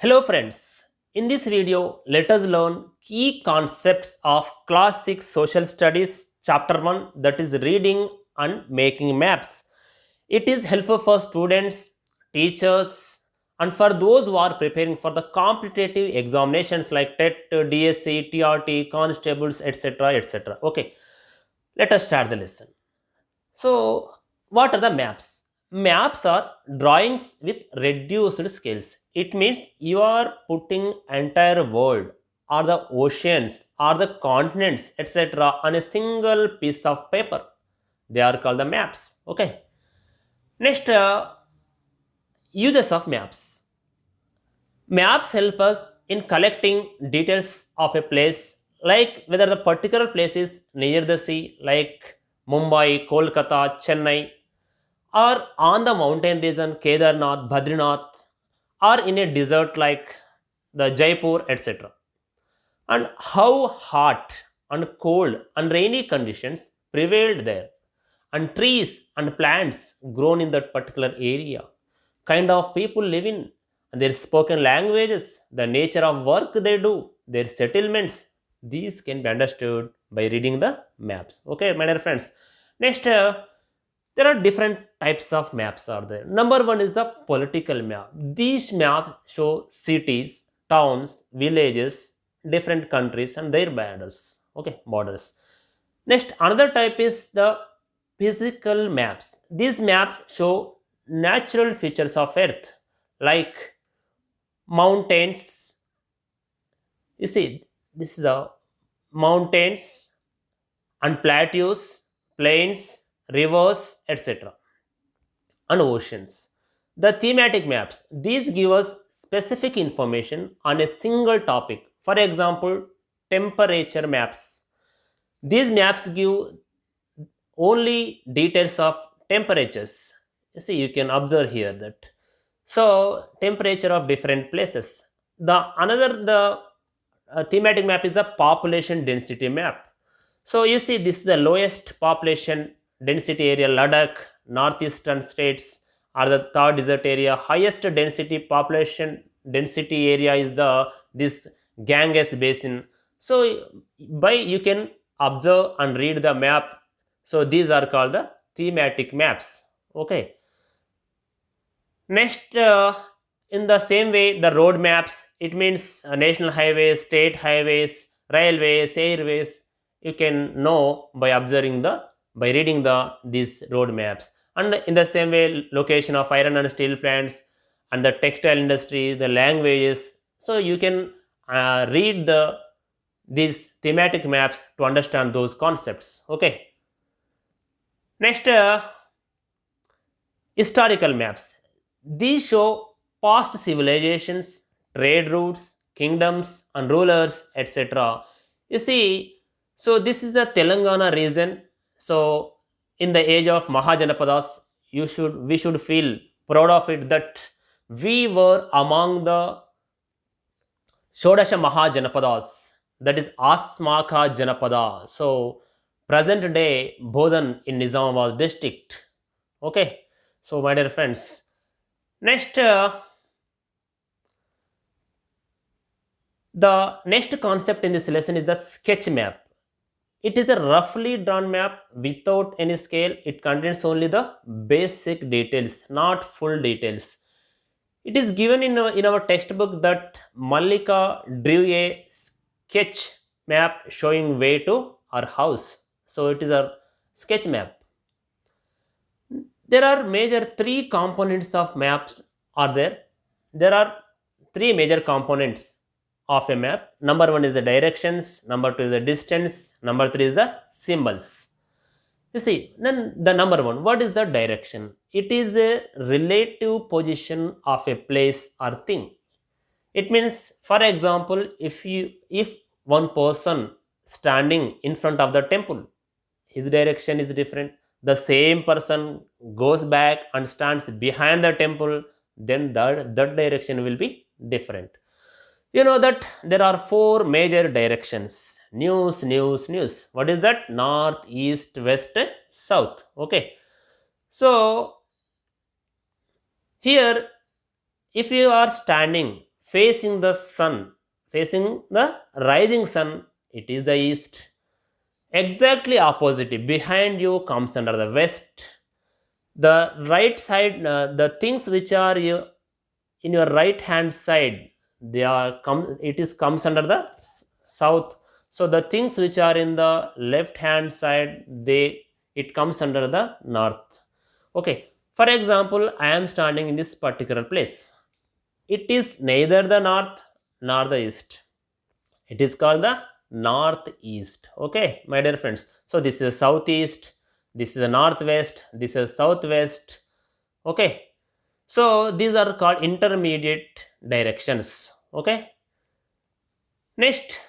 Hello friends, in this video let us learn key concepts of class 6 social studies chapter 1, that is reading and making maps. It is helpful for students, teachers and for those who are preparing for the competitive examinations like TET, DSC, TRT, constables, etc. etc. Okay, let us start the lesson. So, what are the maps? Maps are drawings with reduced scales. It means you are putting entire world or the oceans or the continents etc. on a single piece of paper. They are called the maps. Okay. Next, uses of maps. Maps help us in collecting details of a place, like whether the particular place is near the sea, like Mumbai, Kolkata, Chennai, or on the mountain region Kedarnath, Badrinath, or in a desert like the Jaipur, etc. And how hot and cold and rainy conditions prevailed there, and trees and plants grown in that particular area, kind of people live in, and their spoken languages, the nature of work they do, their settlements. These can be understood by reading the maps. Okay, my dear friends. Next, there are different types of maps are there. Number one is the political map. These maps show cities, towns, villages, different countries and their borders. Okay, borders. Next, another type is the physical maps. These maps show natural features of Earth like mountains. You see, this is the mountains and plateaus, plains, rivers, etc. and oceans. The thematic maps, these give us specific information on a single topic. For example, temperature maps. These maps give only details of temperatures. You see, you can observe here that. So, temperature of different places. The thematic map is the population density map. So you see, this is the lowest population density area, Ladakh, northeastern states are the third desert area. Highest density population density area is the this Ganges basin. So by you can observe and read the map. So these are called the thematic maps. Okay. Next, in the same way, the road maps, it means national highways, state highways, railways, airways. You can know by observing by reading these road maps. And in the same way, location of iron and steel plants and the textile industry, the languages. So you can read these thematic maps to understand those concepts. Okay. Next, historical maps. These show past civilizations, trade routes, kingdoms, and rulers, etc. You see, so this is the Telangana region. So, in the age of Mahajanapadas, we should feel proud of it that we were among the Shodasha Mahajanapadas, that is Asmaka Janapada. So, present day Bodhan in Nizamabad district. Okay, so my dear friends, next, the next concept in this lesson is the sketch map. It is a roughly drawn map without any scale. It contains only the basic details, not full details. It is given in our textbook that Mallika drew a sketch map showing way to our house. So it is a sketch map. There are major three components of maps are there. There are three major components of a map. Number one is the directions, number two is the distance, number three is the symbols. You see, then the number one, what is the direction? It is a relative position of a place or thing. It means, for example, if one person standing in front of the temple, his direction is different. The same person goes back and stands behind the temple, then that direction will be different. You know that there are four major directions: news. What is that? North, east, west, south. Okay, so here, if you are standing facing the sun, facing the rising sun, it is the east. Exactly opposite, behind you comes under the west. The right side, the things which are in your right hand side, they are it is comes under the south. So the things which are in the left hand side, it comes under the north. Okay, for example, I am standing in this particular place. It is neither the north nor the east. It is called the northeast. Okay, my dear friends. So this is southeast, this is the northwest, this is southwest. Okay, so these are called intermediate directions. Okay, next,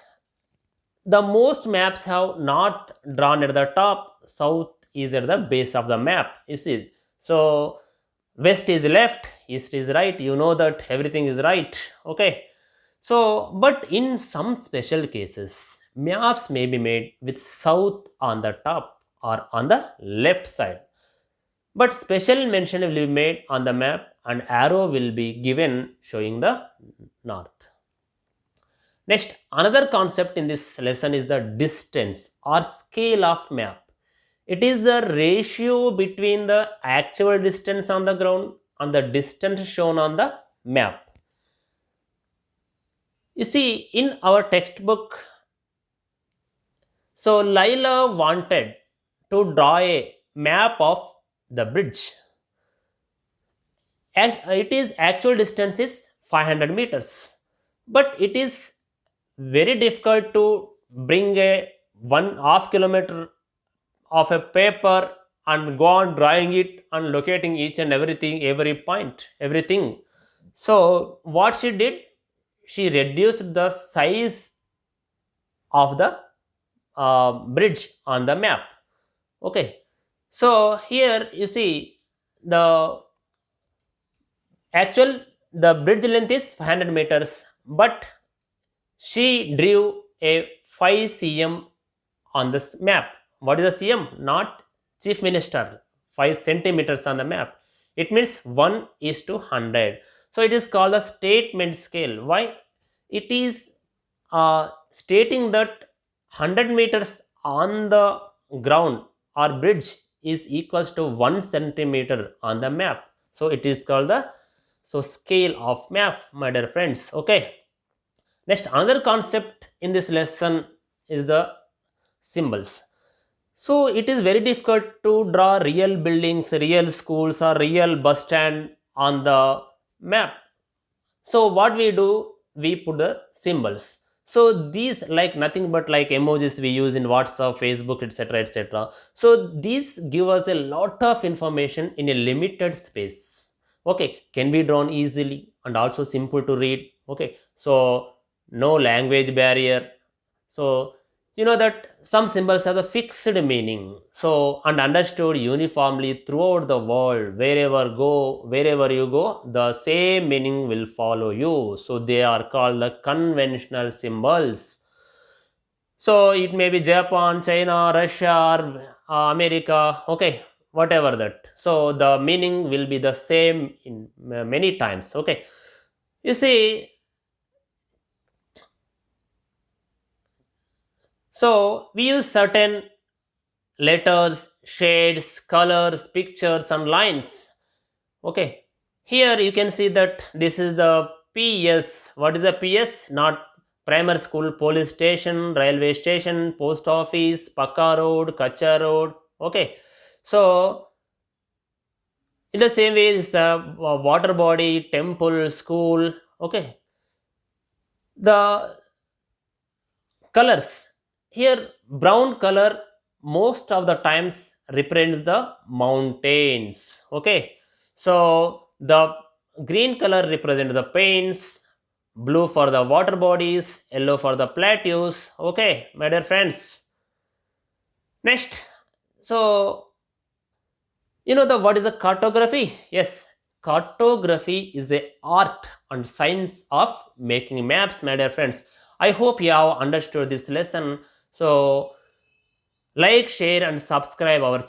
the most maps have north drawn at the top, south is at the base of the map. You see, so west is left, east is right. You know that everything is right. Okay, so but in some special cases, maps may be made with south on the top or on the left side. But special mention will be made on the map and arrow will be given showing the north. Next, another concept in this lesson is the distance or scale of map. It is the ratio between the actual distance on the ground and the distance shown on the map. You see, in our textbook, so Laila wanted to draw a map of the bridge. It is actual distance is 500 meters, but it is very difficult to bring a 1/2 kilometer of a paper and go on drawing it and locating each and everything, every point, everything. So what she did, she reduced the size of the bridge on the map. Okay, so here you see the actual, the bridge length is 500 meters, but she drew a 5 cm on this map. What is a cm? Not chief minister. 5 centimeters on the map. It means 1:100. So it is called a statement scale. Why? It is stating that 100 meters on the ground or bridge is equals to 1 centimeter on the map. So it is called the scale of map, my dear friends. Okay. Next, another concept in this lesson is the symbols. So it is very difficult to draw real buildings, real schools, or real bus stand on the map. So what we do, we put the symbols. So these like nothing but like emojis we use in WhatsApp, Facebook, etc., etc. So these give us a lot of information in a limited space. Okay, can be drawn easily and also simple to read. Okay, so no language barrier. So you know that some symbols have a fixed meaning, so and understood uniformly throughout the world. Wherever you go, the same meaning will follow you. So they are called the conventional symbols. So it may be Japan, China, Russia, or America. Okay, whatever that. So the meaning will be the same in many times. Okay, you see. So we use certain letters, shades, colors, pictures, and lines. Okay, here you can see that this is the PS. What is the PS? Not primary school, police station, railway station, post office, Pakka road, Kacha road. Okay, so in the same way, it's the water body, temple, school. Okay, the colors here, brown color most of the times represents the mountains. Okay, so the green color represents the plains, blue for the water bodies, yellow for the plateaus. Okay, my dear friends. Next, so you know the what is the cartography? Yes, cartography is the art and science of making maps, my dear friends. I hope you have understood this lesson. So like, share and subscribe our